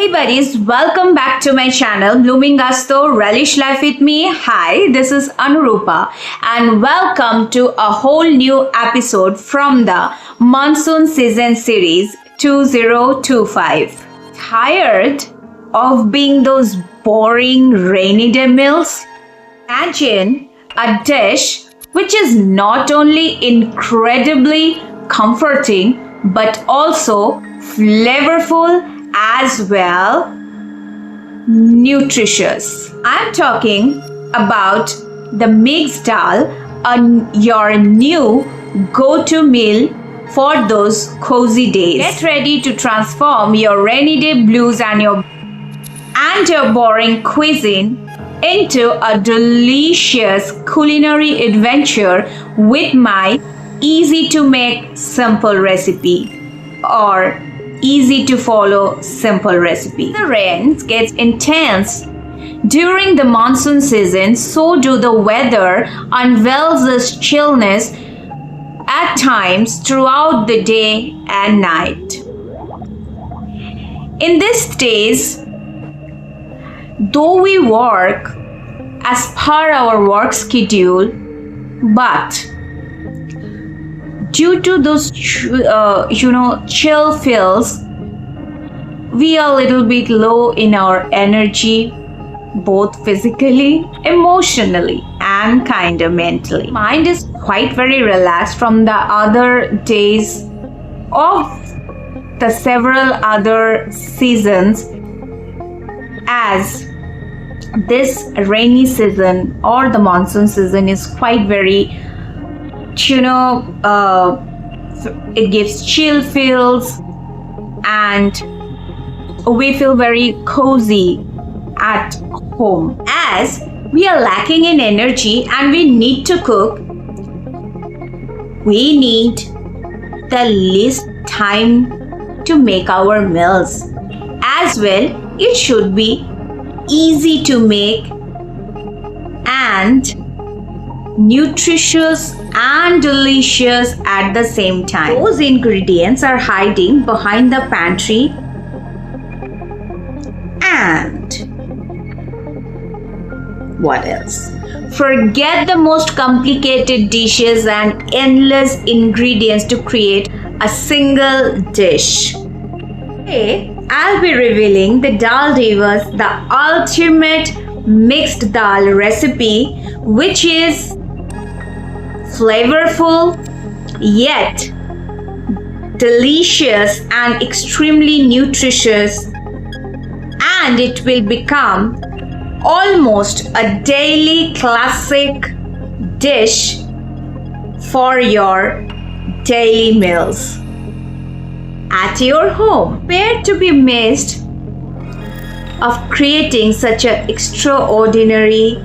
Hey buddies, welcome back to my channel Blooming Gusto Relish Life with me. Hi, this is Anurupa and welcome to a whole new episode from the Monsoon season series 2025. Tired of being those boring rainy day meals? Imagine a dish which is not only incredibly comforting but also flavorful as well nutritious. I'm talking about the Mixed Dal, your new go-to meal for those cozy days. Get ready to transform your rainy day blues and your boring cuisine into a delicious culinary adventure with my easy to make simple recipe or easy to follow simple recipe. The rains get intense during the monsoon season, so do the weather unveils this chillness at times throughout the day and night. In these days, though we work as per our work schedule, but due to those chill feels, we are a little bit low in our energy, both physically, emotionally, and kind of mentally. Mind is quite very relaxed from the other days of the several other seasons, as this rainy season or the monsoon season is quite very it gives chill feels and we feel very cozy at home. As we are lacking in energy and we need to cook, we need the least time to make our meals. As well, it should be easy to make and nutritious and delicious at the same time. Those ingredients are hiding behind the pantry and what else? Forget the most complicated dishes and endless ingredients to create a single dish. Today, I'll be revealing the Dal Divas, the ultimate mixed dal recipe, which is flavorful yet delicious and extremely nutritious, and it will become almost a daily classic dish for your daily meals at your home. Prepare to be amazed of creating such an extraordinary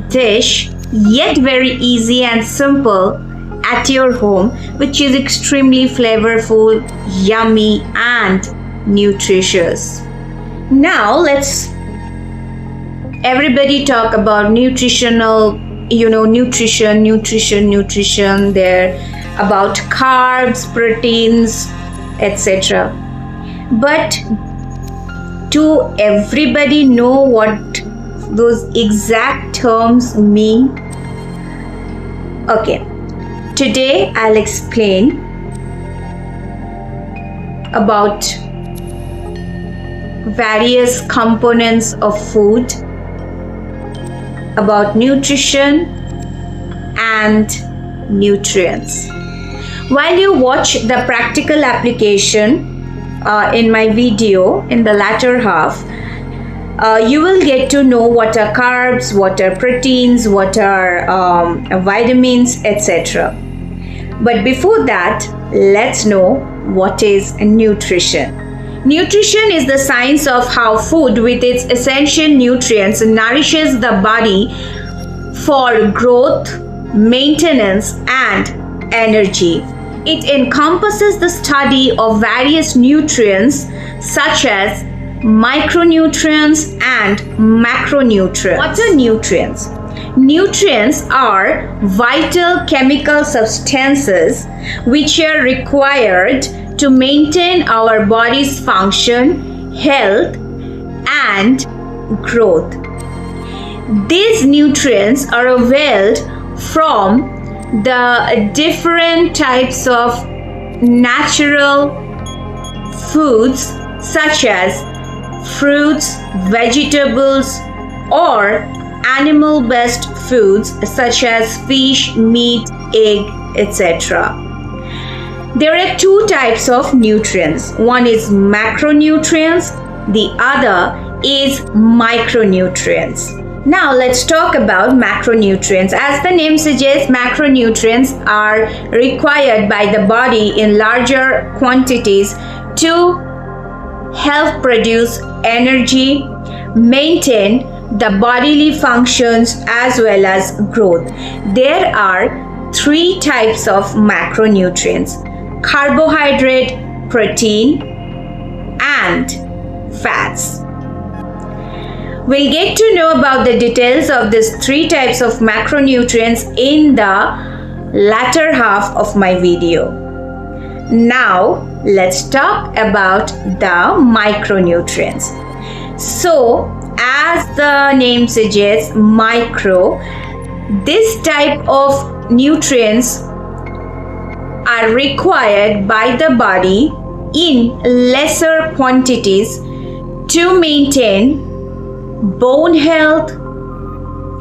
dish, yet very easy and simple at your home, which is extremely flavorful, yummy, and nutritious. Now let's everybody talk about nutritional, nutrition there, about carbs, proteins, etc. But do everybody know what those exact terms mean? Okay, today I'll explain about various components of food, about nutrition and nutrients. While you watch the practical application in my video in the latter half, you will get to know what are carbs, what are proteins, what are vitamins, etc. But before that, let's know what is nutrition. Nutrition is the science of how food with its essential nutrients nourishes the body for growth, maintenance, and energy. It encompasses the study of various nutrients such as micronutrients and macronutrients. What are nutrients? Nutrients are vital chemical substances which are required to maintain our body's function, health, and growth. These nutrients are availed from the different types of natural foods such as fruits, vegetables, or animal-based foods such as fish, meat, egg, etc. There are two types of nutrients. One is macronutrients, the other is micronutrients. Now let's talk about macronutrients. As the name suggests, macronutrients are required by the body in larger quantities to help produce energy, maintain the bodily functions as well as growth. There are three types of macronutrients: carbohydrate, protein, and fats. We'll get to know about the details of these three types of macronutrients in the latter half of my video. Now, let's talk about the micronutrients. So, as the name suggests, micro, this type of nutrients are required by the body in lesser quantities to maintain bone health,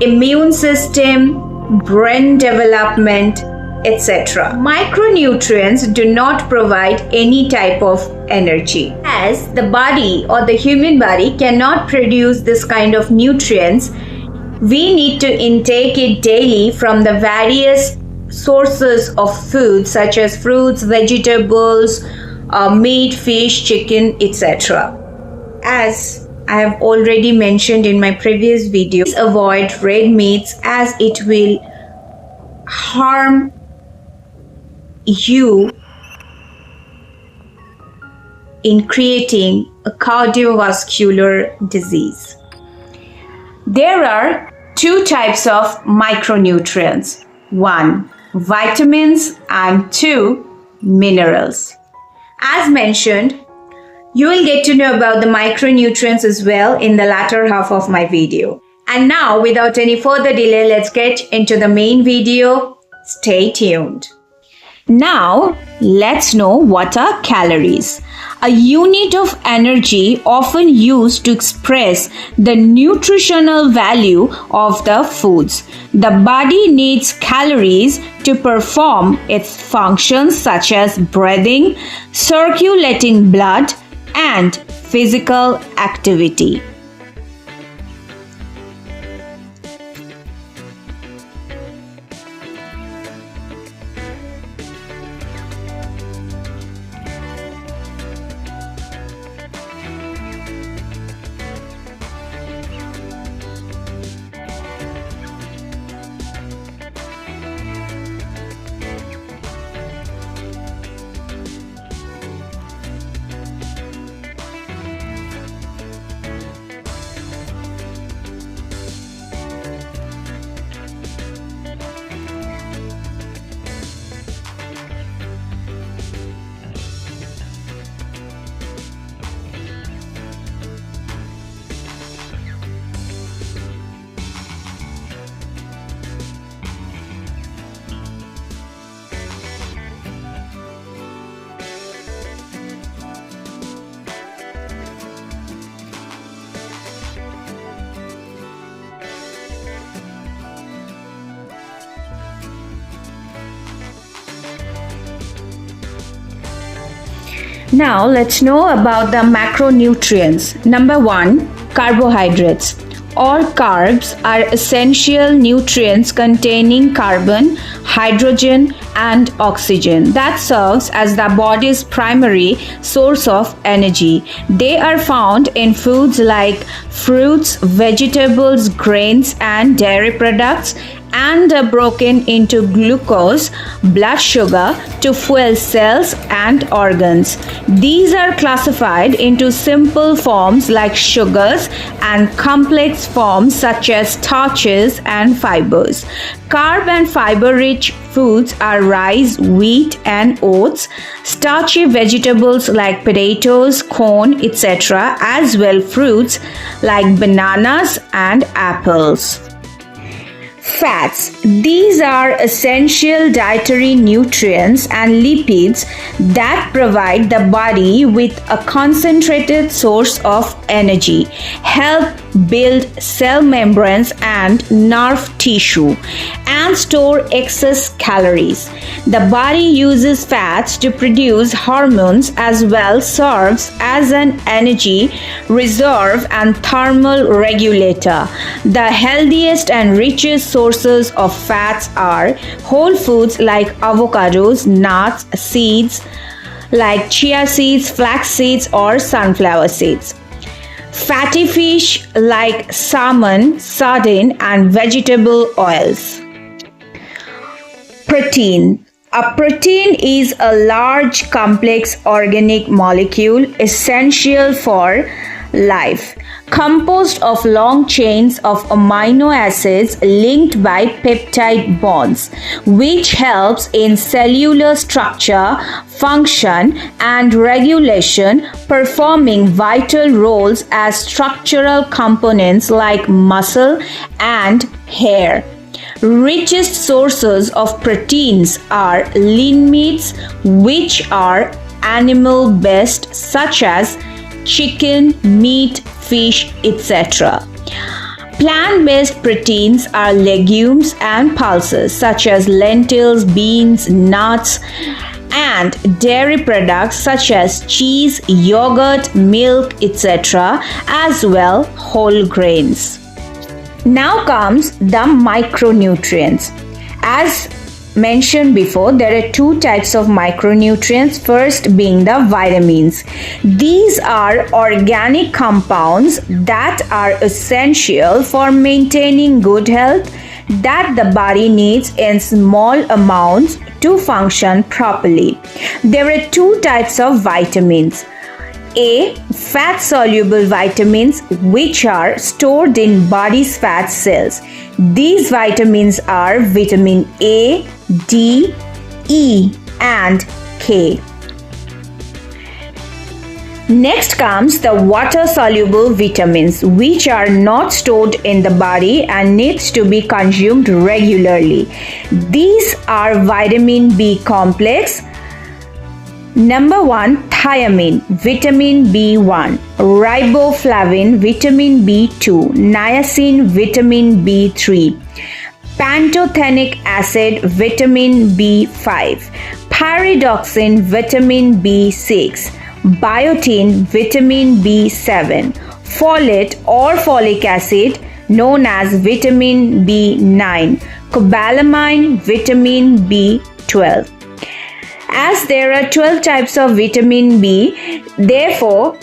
immune system, brain development, etc. Micronutrients do not provide any type of energy. As the body or the human body cannot produce this kind of nutrients, we need to intake it daily from the various sources of food such as fruits, vegetables, meat, fish, chicken, etc. As I have already mentioned in my previous video, please avoid red meats as it will harm you in creating a cardiovascular disease. There are two types of micronutrients. One, vitamins, and two, minerals. As mentioned, you will get to know about the micronutrients as well in the latter half of my video. And now, without any further delay, let's get into the main video. Stay tuned. Now, let's know what are calories. A unit of energy often used to express the nutritional value of the foods. The body needs calories to perform its functions such as breathing, circulating blood, and physical activity. Now let's know about the macronutrients. Number 1, carbohydrates. All carbs are essential nutrients containing carbon, hydrogen, and oxygen that serves as the body's primary source of energy. They are found in foods like fruits, vegetables, grains, and dairy products, and are broken into glucose, blood sugar, to fuel cells and organs. These are classified into simple forms like sugars and complex forms such as starches and fibers. Carb and fiber-rich foods are rice, wheat, and oats. Starchy vegetables like potatoes, corn, etc., as well fruits like bananas and apples. Fats. These are essential dietary nutrients and lipids that provide the body with a concentrated source of energy, help build cell membranes and nerve tissue, and store excess calories. The body uses fats to produce hormones as well serves as an energy reserve and thermal regulator. The healthiest and richest sources of fats are whole foods like avocados, nuts, seeds like chia seeds, flax seeds, or sunflower seeds. Fatty fish like salmon, sardine, and vegetable oils. Protein. A protein is a large complex organic molecule essential for life, composed of long chains of amino acids linked by peptide bonds, which helps in cellular structure, function, and regulation, performing vital roles as structural components like muscle and hair. Richest sources of proteins are lean meats, which are animal-based, such as chicken, meat, fish, etc. Plant-based proteins are legumes and pulses such as lentils, beans, nuts, and dairy products such as cheese, yogurt, milk, etc., as well whole grains. Now comes the micronutrients. As mentioned before, there are two types of micronutrients, first being the vitamins. These are organic compounds that are essential for maintaining good health that the body needs in small amounts to function properly. There are two types of vitamins. A. Fat-soluble vitamins, which are stored in body's fat cells. These vitamins are vitamin A, D, E, and K. Next comes the water-soluble vitamins, which are not stored in the body and needs to be consumed regularly. These are vitamin B complex. Number 1, thiamine, vitamin B1, riboflavin, vitamin B2, niacin, vitamin B3, pantothenic acid, vitamin B5, pyridoxine, vitamin B6, biotin, vitamin B7, folate or folic acid, known as vitamin B9, cobalamin, vitamin B12. As there are 12 types of vitamin B, therefore,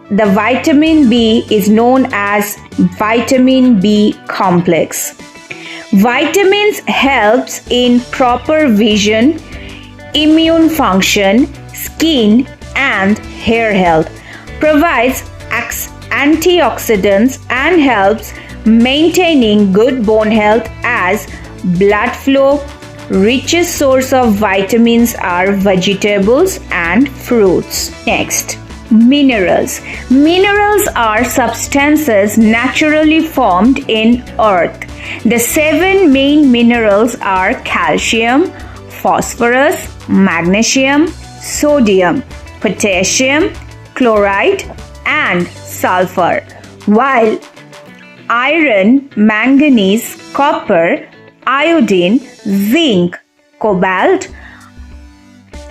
the vitamin B is known as vitamin B complex. Vitamins helps in proper vision, immune function, skin and hair health, provides antioxidants and helps maintaining good bone health as blood flow. Richest source of vitamins are vegetables and fruits. Next, minerals. Minerals are substances naturally formed in earth. The 7 main minerals are calcium, phosphorus, magnesium, sodium, potassium, chloride, and sulfur, while iron, manganese, copper, iodine, zinc, cobalt,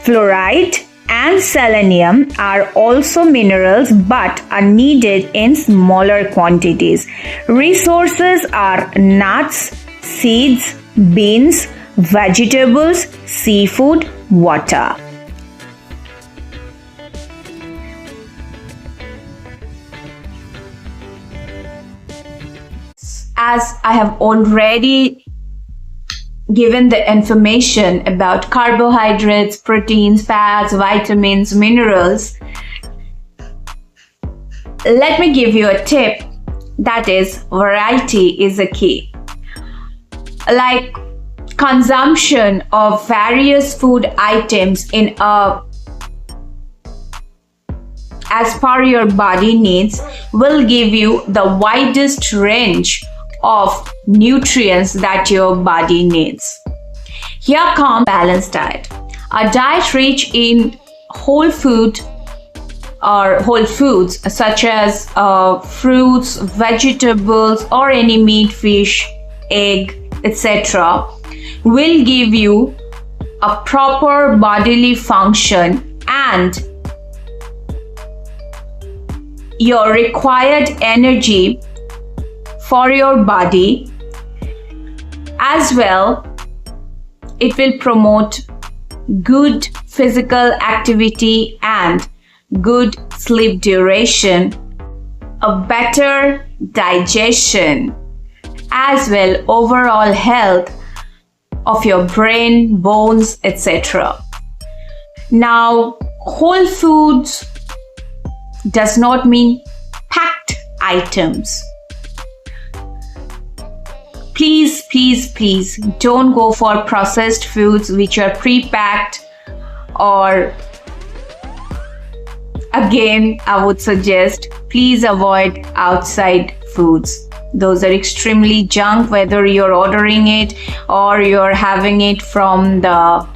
fluoride, and selenium are also minerals but are needed in smaller quantities. Resources are nuts, seeds, beans, vegetables, seafood, water. As I have already given the information about carbohydrates, proteins, fats, vitamins, minerals, let me give you a tip. That is, variety is a key. Like consumption of various food items in a as per your body needs will give you the widest range of nutrients that your body needs. Here comes balanced diet. A diet rich in whole foods such as fruits, vegetables, or any meat, fish, egg, etc. will give you a proper bodily function and your required energy for your body. As well, it will promote good physical activity and good sleep duration, a better digestion, as well overall health of your brain, bones, etc. Now, whole foods does not mean packed items. Please don't go for processed foods which are pre-packed, or again, I would suggest please avoid outside foods. Those are extremely junk, whether you're ordering it or you're having it from the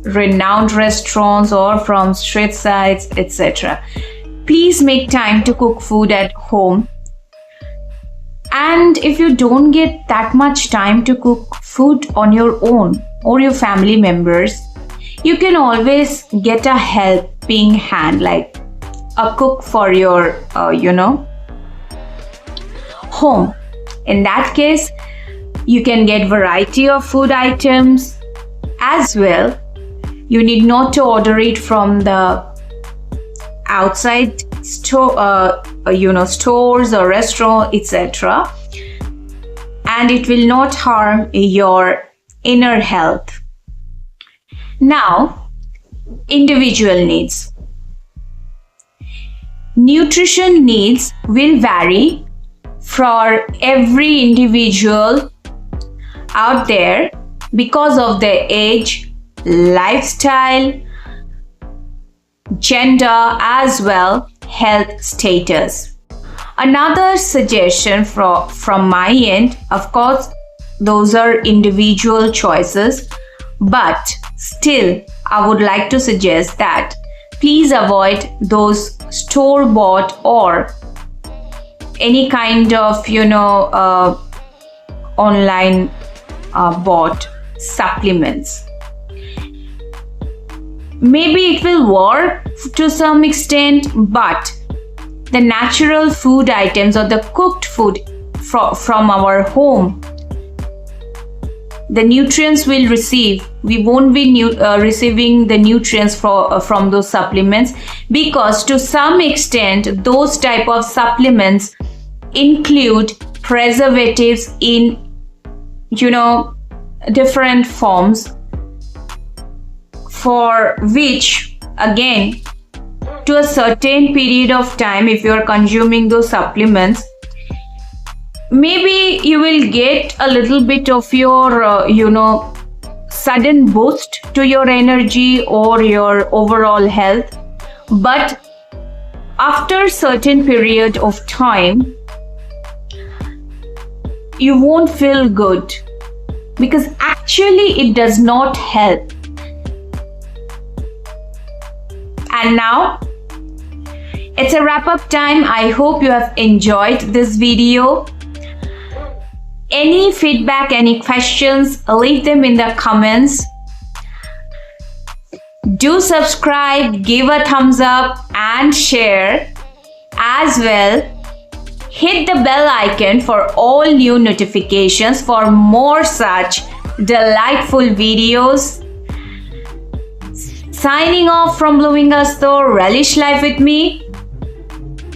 renowned restaurants or from street sides, etc. Please make time to cook food at home. And if you don't get that much time to cook food on your own or your family members, you can always get a helping hand, like a cook for your, home. In that case, you can get variety of food items as well. You need not to order it from the outside stores or restaurant, etc. And it will not harm your inner health. Now, individual needs. Nutrition needs will vary for every individual out there because of their age, lifestyle, gender, as well health status. Another suggestion from my end, of course, those are individual choices, but still I would like to suggest that please avoid those store-bought or any kind of online bought supplements. Maybe it will work to some extent, but the natural food items or the cooked food from our home, the nutrients we'll receive, we won't be receiving the nutrients from those supplements, because to some extent those type of supplements include preservatives in different forms, for which again to a certain period of time, if you are consuming those supplements, maybe you will get a little bit of your sudden boost to your energy or your overall health, but after certain period of time you won't feel good, because actually it does not help. And now it's a wrap-up time. I hope you have enjoyed this video. Any feedback, any questions, leave them in the comments. Do subscribe, give a thumbs up and share. As well, hit the bell icon for all new notifications for more such delightful videos. Signing off from Blooming Us Though, Relish Life with me.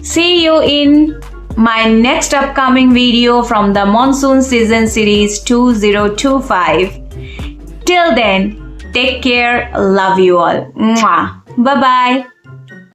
See you in my next upcoming video from the Monsoon Season Series 2025. Till then, take care. Love you all. Mwah. Bye-bye.